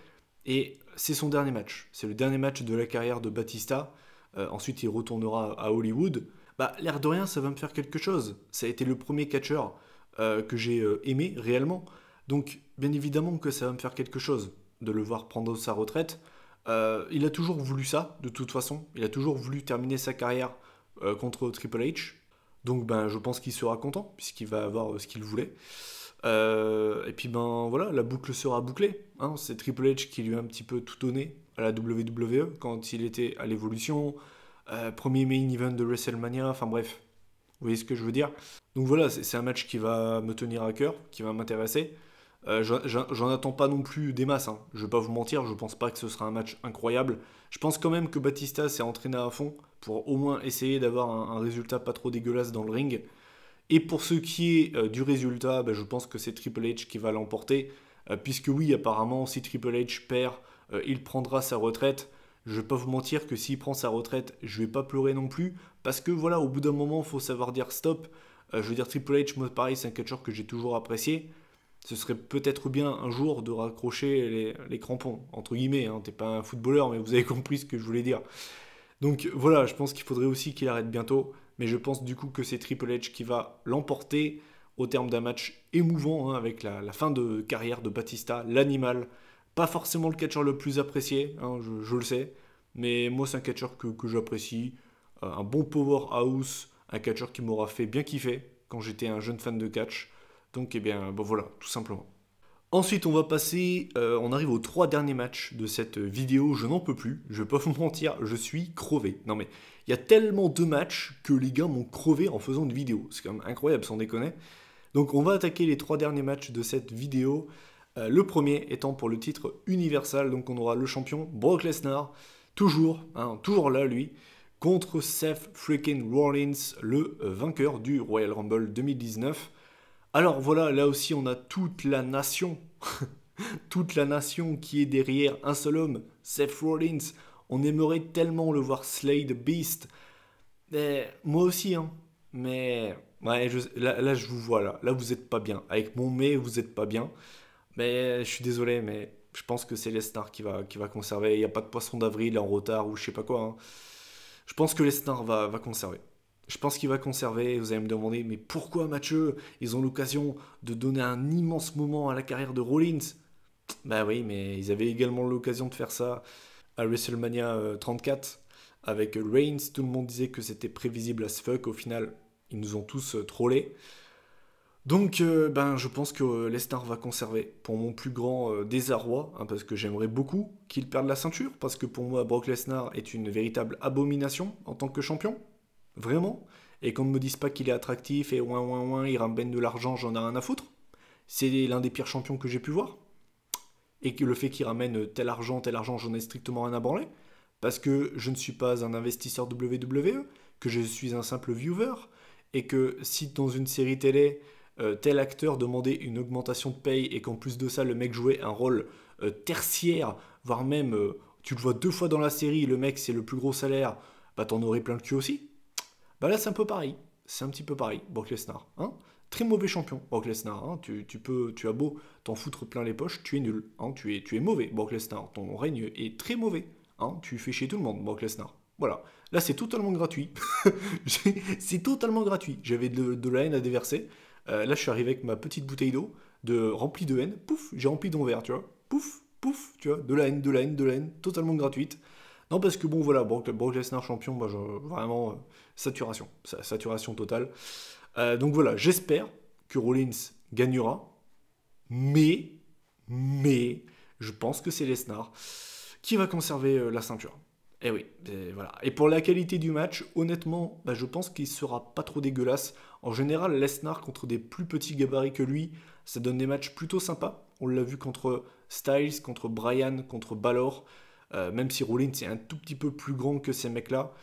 Et c'est son dernier match. C'est le dernier match de la carrière de Batista. Ensuite, il retournera à Hollywood. Bah, l'air de rien, ça va me faire quelque chose. Ça a été le premier catcheur que j'ai aimé réellement. Donc, bien évidemment que ça va me faire quelque chose de le voir prendre sa retraite. Il a toujours voulu ça, de toute façon. Il a toujours voulu terminer sa carrière contre Triple H. Donc, ben, je pense qu'il sera content, puisqu'il va avoir ce qu'il voulait. Et puis, ben voilà, la boucle sera bouclée. Hein. C'est Triple H qui lui a un petit peu tout donné à la WWE quand il était à l'Evolution. Premier main event de WrestleMania, enfin bref, vous voyez ce que je veux dire. Donc voilà, c'est un match qui va me tenir à cœur, qui va m'intéresser. J'en attends pas non plus des masses, hein. Je vais pas vous mentir, je pense pas que ce sera un match incroyable. Je pense quand même que Batista s'est entraîné à fond pour au moins essayer d'avoir un résultat pas trop dégueulasse dans le ring. Et pour ce qui est du résultat, ben, je pense que c'est Triple H qui va l'emporter. Puisque oui, apparemment, si Triple H perd, il prendra sa retraite. Je vais pas vous mentir que s'il prend sa retraite, je vais pas pleurer non plus. Parce que voilà, au bout d'un moment, il faut savoir dire stop. Je veux dire, Triple H, moi pareil, c'est un catcheur que j'ai toujours apprécié. Ce serait peut-être bien un jour de raccrocher les crampons, entre guillemets. Hein. T'es pas un footballeur, mais vous avez compris ce que je voulais dire. Donc voilà, je pense qu'il faudrait aussi qu'il arrête bientôt. Mais je pense du coup que c'est Triple H qui va l'emporter au terme d'un match émouvant, hein, avec la fin de carrière de Batista, l'animal. Pas forcément le catcheur le plus apprécié, hein, je le sais. Mais moi, c'est un catcheur que j'apprécie. Un bon powerhouse, un catcheur qui m'aura fait bien kiffer quand j'étais un jeune fan de catch. Donc, eh bien, bon voilà, tout simplement. Ensuite, on va passer, on arrive aux 3 derniers matchs de cette vidéo. Je n'en peux plus, je vais pas vous mentir, je suis crevé. Non mais, il y a tellement de matchs que les gars m'ont crevé en faisant une vidéo. C'est quand même incroyable, sans déconner. Donc, on va attaquer les 3 derniers matchs de cette vidéo. Le premier étant pour le titre universal. Donc, on aura le champion Brock Lesnar, toujours, hein, toujours là lui, contre Seth freaking Rollins, le vainqueur du Royal Rumble 2019. Alors voilà, là aussi on a toute la nation, toute la nation qui est derrière un seul homme, Seth Rollins. On aimerait tellement le voir slay the beast. Mais, moi aussi, hein. Mais ouais, là je vous vois là. Là vous êtes pas bien. Avec mon mais vous êtes pas bien. Mais je suis désolé, mais je pense que c'est Lesnar qui va conserver. Il n'y a pas de poisson d'avril en retard ou je sais pas quoi. Hein. Je pense que Lesnar va conserver. Je pense qu'il va conserver. Vous allez me demander, mais pourquoi Mathieu? Ils ont l'occasion de donner un immense moment à la carrière de Rollins. Bah oui, mais ils avaient également l'occasion de faire ça à WrestleMania 34 avec Reigns. Tout le monde disait que c'était prévisible as fuck. Au final, ils nous ont tous trollés. Donc, ben, je pense que Lesnar va conserver pour mon plus grand désarroi, hein, parce que j'aimerais beaucoup qu'il perde la ceinture, parce que pour moi, Brock Lesnar est une véritable abomination en tant que champion, vraiment. Et qu'on ne me dise pas qu'il est attractif et ouin ouin ouin, il ramène de l'argent, j'en ai rien à foutre. C'est l'un des pires champions que j'ai pu voir. Et que le fait qu'il ramène tel argent, j'en ai strictement rien à branler, parce que je ne suis pas un investisseur WWE, que je suis un simple viewer, et que si dans une série télé tel acteur demandait une augmentation de paye et qu'en plus de ça, le mec jouait un rôle tertiaire, voire même tu le vois 2 fois dans la série, le mec c'est le plus gros salaire, bah t'en aurais plein le cul aussi. Bah là c'est un peu pareil, c'est un petit peu pareil, Brock Lesnar. Hein, très mauvais champion, Brock Lesnar. Hein. Tu as beau t'en foutre plein les poches, tu es nul. Hein. Tu es mauvais, Brock Lesnar. Ton règne est très mauvais. Hein. Tu fais chier tout le monde, Brock Lesnar. Voilà. Là, c'est totalement gratuit. C'est totalement gratuit. J'avais de la haine à déverser. Là, je suis arrivé avec ma petite bouteille d'eau remplie de haine. Pouf, j'ai rempli ton verre, tu vois. Pouf, pouf, tu vois. De la haine, de la haine, de la haine. Totalement gratuite. Non, parce que bon, voilà, Brock Lesnar champion, bah, vraiment, saturation. Saturation totale. Donc voilà, j'espère que Rollins gagnera, mais, je pense que c'est Lesnar qui va conserver la ceinture. Et oui, et voilà. Et pour la qualité du match, honnêtement, bah, je pense qu'il sera pas trop dégueulasse. En général, Lesnar contre des plus petits gabarits que lui, ça donne des matchs plutôt sympas. On l'a vu contre Styles, contre Bryan, contre Balor. Même si Rollins est un tout petit peu plus grand que ces mecs-là,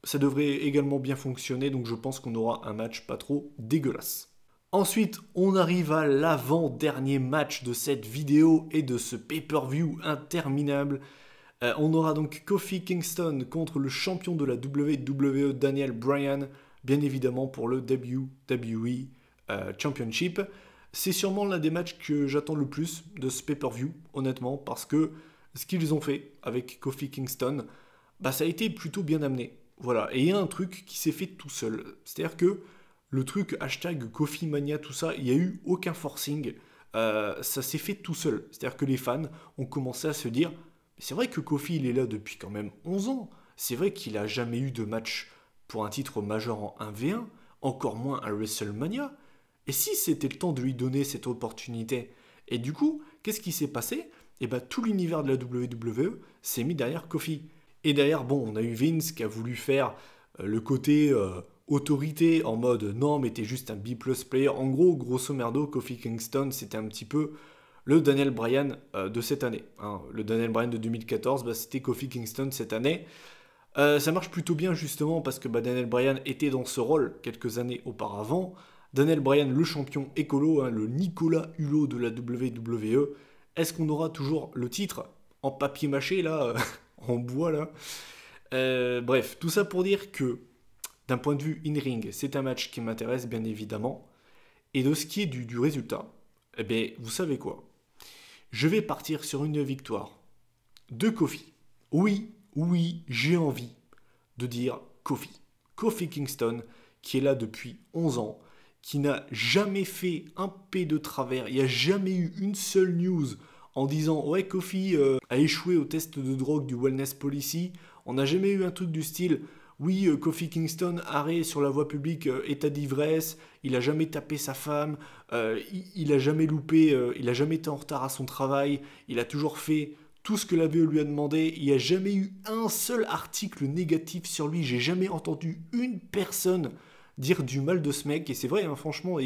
ça devrait également bien fonctionner, donc je pense qu'on aura un match pas trop dégueulasse. Ensuite, on arrive à l'avant-dernier match de cette vidéo et de ce pay-per-view interminable. On aura donc Kofi Kingston contre le champion de la WWE, Daniel Bryan, bien évidemment pour le WWE Championship. C'est sûrement l'un des matchs que j'attends le plus de ce pay-per-view, honnêtement, parce que ce qu'ils ont fait avec Kofi Kingston, bah, ça a été plutôt bien amené. Voilà, et il y a un truc qui s'est fait tout seul. C'est-à-dire que le truc hashtag Kofi Mania, tout ça, il n'y a eu aucun forcing. Ça s'est fait tout seul. C'est-à-dire que les fans ont commencé à se dire, c'est vrai que Kofi, il est là depuis quand même 11 ans. C'est vrai qu'il n'a jamais eu de match pour un titre majeur en 1v1, encore moins à WrestleMania. Et si c'était le temps de lui donner cette opportunité? Et du coup, qu'est-ce qui s'est passé? Et bah, tout l'univers de la WWE s'est mis derrière Kofi. Et derrière, bon, on a eu Vince qui a voulu faire le côté autorité en mode non, mais t'es juste un B+ player. En gros, grosso merdo, Kofi Kingston, c'était un petit peu le Daniel Bryan de cette année. Hein. Le Daniel Bryan de 2014, bah, c'était Kofi Kingston cette année. Ça marche plutôt bien justement parce que bah, Daniel Bryan était dans ce rôle quelques années auparavant. Daniel Bryan, le champion écolo, hein, le Nicolas Hulot de la WWE. Est-ce qu'on aura toujours le titre en papier mâché là en bois là? Bref, tout ça pour dire que d'un point de vue in-ring, c'est un match qui m'intéresse bien évidemment. Et de ce qui est du résultat, eh bien, vous savez quoi? Je vais partir sur une victoire de Kofi. Oui, j'ai envie de dire Kofi. Kofi Kingston, qui est là depuis 11 ans, qui n'a jamais fait un P de travers. Il n'y a jamais eu une seule news en disant « Ouais, Kofi a échoué au test de drogue du Wellness Policy ». On n'a jamais eu un truc du style « Oui, Kofi Kingston, arrêt sur la voie publique, état d'ivresse, il a jamais tapé sa femme, il a jamais loupé, il a jamais été en retard à son travail, il a toujours fait tout ce que la VE lui a demandé, il n'y a jamais eu un seul article négatif sur lui, j'ai jamais entendu une personne dire du mal de ce mec, et c'est vrai, hein, franchement,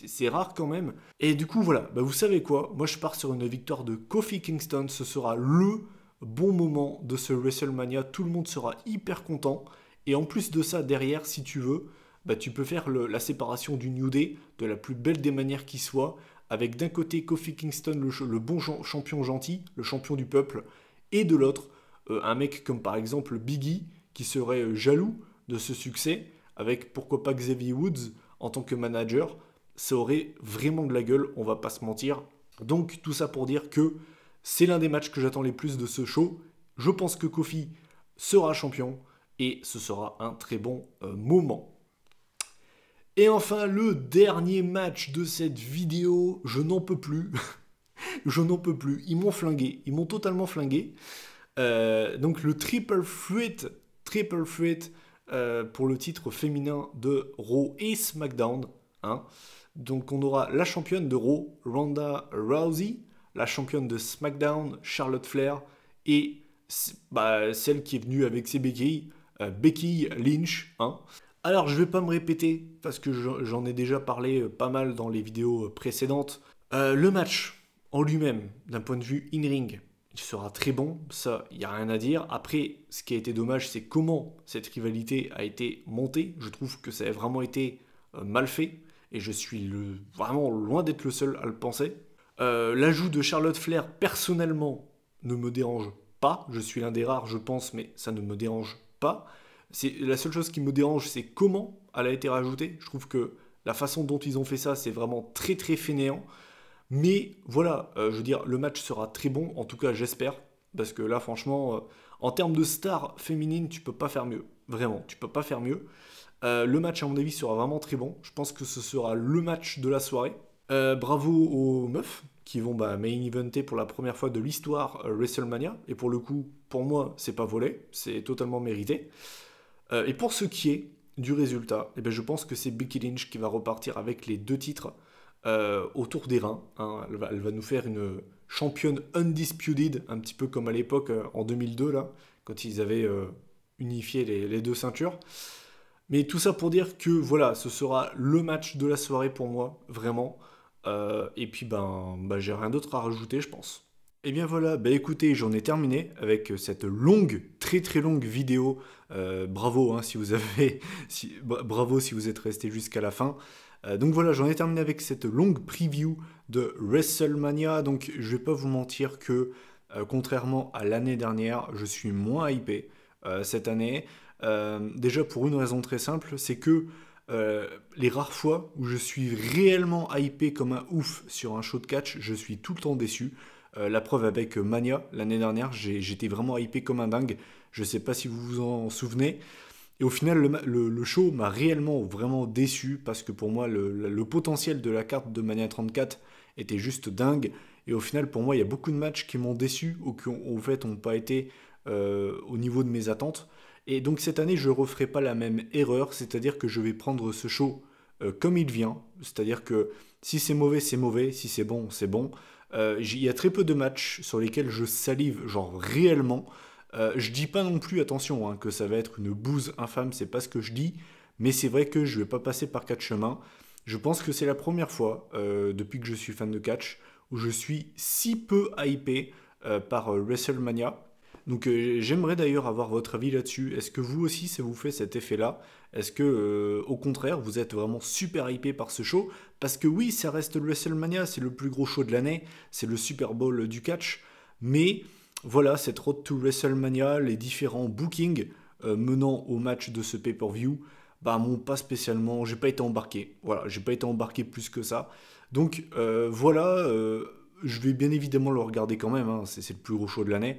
c'est rare quand même. Et du coup, voilà, bah, vous savez quoi, moi je pars sur une victoire de Kofi Kingston, ce sera le bon moment de ce WrestleMania, tout le monde sera hyper content, et en plus de ça, derrière, si tu veux, bah, tu peux faire la séparation du New Day de la plus belle des manières qui soit, avec d'un côté Kofi Kingston, le bon champion gentil, le champion du peuple, et de l'autre, un mec comme par exemple Biggie, qui serait jaloux de ce succès, avec pourquoi pas Xavier Woods en tant que manager, ça aurait vraiment de la gueule, on va pas se mentir. Donc tout ça pour dire que c'est l'un des matchs que j'attends les plus de ce show. Je pense que Kofi sera champion et ce sera un très bon moment. Et enfin, le dernier match de cette vidéo, je n'en peux plus. Je n'en peux plus. Ils m'ont flingué. Ils m'ont totalement flingué. Donc le Triple Threat pour le titre féminin de Raw et SmackDown. Hein. Donc on aura la championne de Raw, Ronda Rousey, la championne de SmackDown, Charlotte Flair, et celle qui est venue avec ses béquilles, Becky Lynch. Hein. Alors je vais pas me répéter, parce que j'en ai déjà parlé pas mal dans les vidéos précédentes. Le match en lui-même, d'un point de vue in-ring, il sera très bon, ça, il n'y a rien à dire. Après, ce qui a été dommage, c'est comment cette rivalité a été montée. Je trouve que ça a vraiment été mal fait. et je suis vraiment loin d'être le seul à le penser. L'ajout de Charlotte Flair, personnellement, ne me dérange pas. Je suis l'un des rares, je pense, mais ça ne me dérange pas. La seule chose qui me dérange, c'est comment elle a été rajoutée. Je trouve que la façon dont ils ont fait ça, c'est vraiment très très fainéant. Mais voilà, je veux dire, le match sera très bon, en tout cas j'espère. Parce que là, franchement, en termes de star féminine, tu peux pas faire mieux. Vraiment, tu peux pas faire mieux. Le match, à mon avis, sera vraiment très bon. Je pense que ce sera le match de la soirée. Bravo aux meufs qui vont main eventer pour la première fois de l'histoire WrestleMania. Et pour le coup, pour moi, c'est pas volé, c'est totalement mérité. Et pour ce qui est du résultat, eh bien, je pense que c'est Becky Lynch qui va repartir avec les 2 titres autour des reins. Hein. Elle va nous faire une championne undisputed, un petit peu comme à l'époque en 2002, là, quand ils avaient unifié les 2 ceintures. Mais tout ça pour dire que voilà, ce sera le match de la soirée pour moi, vraiment. Et puis j'ai rien d'autre à rajouter, je pense. Et bien voilà, écoutez, j'en ai terminé avec cette longue, très très longue vidéo. Bravo si vous avez, bravo si vous êtes resté jusqu'à la fin. Donc voilà, j'en ai terminé avec cette longue preview de WrestleMania. Donc je vais pas vous mentir que contrairement à l'année dernière, je suis moins hypé cette année. Déjà pour une raison très simple, c'est que les rares fois où je suis réellement hypé comme un ouf sur un show de catch, je suis tout le temps déçu. La preuve avec Mania l'année dernière, j'étais vraiment hypé comme un dingue. Je sais pas si vous vous en souvenez. Et au final, le show m'a réellement vraiment déçu parce que pour moi, le potentiel de la carte de Mania 34 était juste dingue. Et au final, pour moi, il y a beaucoup de matchs qui m'ont déçu ou qui, en fait, n'ont pas été au niveau de mes attentes. Et donc cette année, je ne referai pas la même erreur, c'est-à-dire que je vais prendre ce show comme il vient. C'est-à-dire que si c'est mauvais, c'est mauvais, si c'est bon, c'est bon. Il y a très peu de matchs sur lesquels je salive, genre réellement. Je dis pas non plus, attention, hein, que ça va être une bouse infâme, c'est pas ce que je dis, mais c'est vrai que je vais pas passer par 4 chemins. Je pense que c'est la première fois, depuis que je suis fan de catch, où je suis si peu hypé par WrestleMania. Donc j'aimerais d'ailleurs avoir votre avis là-dessus. Est-ce que vous aussi, ça vous fait cet effet-là? Est-ce que, au contraire, vous êtes vraiment super hypé par ce show? Parce que oui, ça reste le WrestleMania, c'est le plus gros show de l'année, c'est le Super Bowl du catch, mais voilà, cette road to WrestleMania, les différents bookings menant au match de ce pay-per-view, m'ont pas spécialement, j'ai pas été embarqué. Voilà, j'ai pas été embarqué plus que ça. Donc voilà, je vais bien évidemment le regarder quand même, hein, c'est le plus gros show de l'année.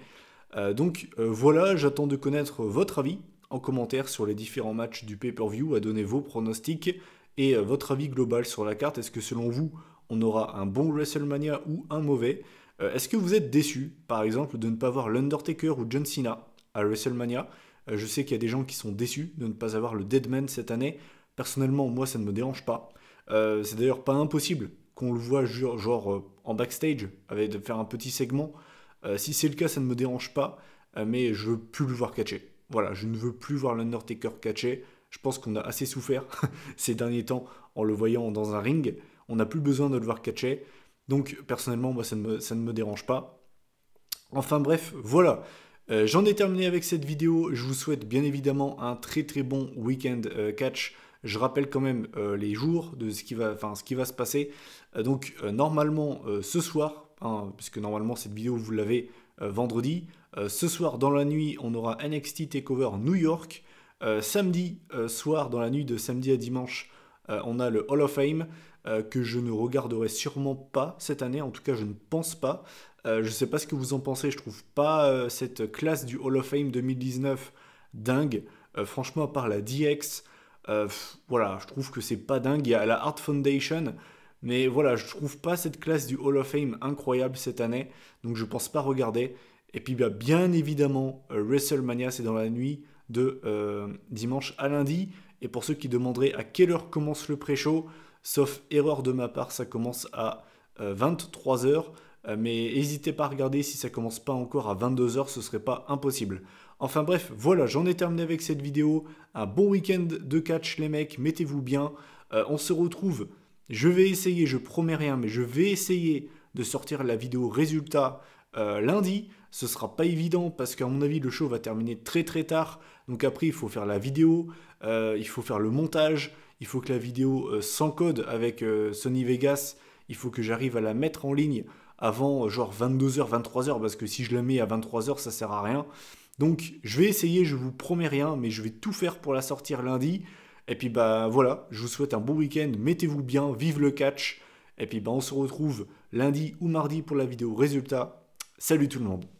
Donc voilà, j'attends de connaître votre avis en commentaire sur les différents matchs du pay-per-view, à donner vos pronostics et votre avis global sur la carte. Est-ce que selon vous, on aura un bon WrestleMania ou un mauvais? Est-ce que vous êtes déçu, par exemple, de ne pas voir l'Undertaker ou John Cena à WrestleMania? Je sais qu'il y a des gens qui sont déçus de ne pas avoir le Deadman cette année. Personnellement, moi, ça ne me dérange pas. C'est d'ailleurs pas impossible qu'on le voit genre en backstage, avec de faire un petit segment. Si c'est le cas, ça ne me dérange pas, mais je veux plus le voir catcher. Voilà, je ne veux plus voir l'Undertaker catcher. Je pense qu'on a assez souffert ces derniers temps en le voyant dans un ring. On n'a plus besoin de le voir catcher. Donc personnellement, moi, ça ne me dérange pas. Enfin bref, voilà. J'en ai terminé avec cette vidéo. Je vous souhaite bien évidemment un très très bon week-end catch. Je rappelle quand même les jours de ce qui va se passer. Normalement ce soir, hein, puisque normalement cette vidéo vous l'avez vendredi. Ce soir dans la nuit, on aura NXT TakeOver New York. Samedi soir, dans la nuit de samedi à dimanche, on a le Hall of Fame que je ne regarderai sûrement pas cette année. En tout cas, je ne pense pas. Je ne sais pas ce que vous en pensez. Je trouve pas cette classe du Hall of Fame 2019 dingue. Franchement, à part la DX, voilà, je trouve que c'est pas dingue. Il y a la Art Foundation. Mais voilà, je trouve pas cette classe du Hall of Fame incroyable cette année. Donc je pense pas regarder. Et puis bien évidemment, WrestleMania, c'est dans la nuit de dimanche à lundi. Et pour ceux qui demanderaient à quelle heure commence le pré-show, sauf erreur de ma part, ça commence à 23h. Mais n'hésitez pas à regarder si ça commence pas encore à 22h, ce serait pas impossible. Enfin bref, voilà, j'en ai terminé avec cette vidéo. Un bon week-end de catch les mecs, mettez-vous bien. On se retrouve, je vais essayer, je promets rien, mais je vais essayer de sortir la vidéo résultat lundi. Ce sera pas évident parce qu'à mon avis le show va terminer très très tard. Donc après il faut faire la vidéo, il faut faire le montage, il faut que la vidéo s'encode avec Sony Vegas, il faut que j'arrive à la mettre en ligne avant genre 22h, 23h, parce que si je la mets à 23h, ça sert à rien. Donc je vais essayer, je vous promets rien, mais je vais tout faire pour la sortir lundi. Et puis bah voilà, je vous souhaite un bon week-end, mettez-vous bien, vive le catch. Et puis bah on se retrouve lundi ou mardi pour la vidéo résultat. Salut tout le monde.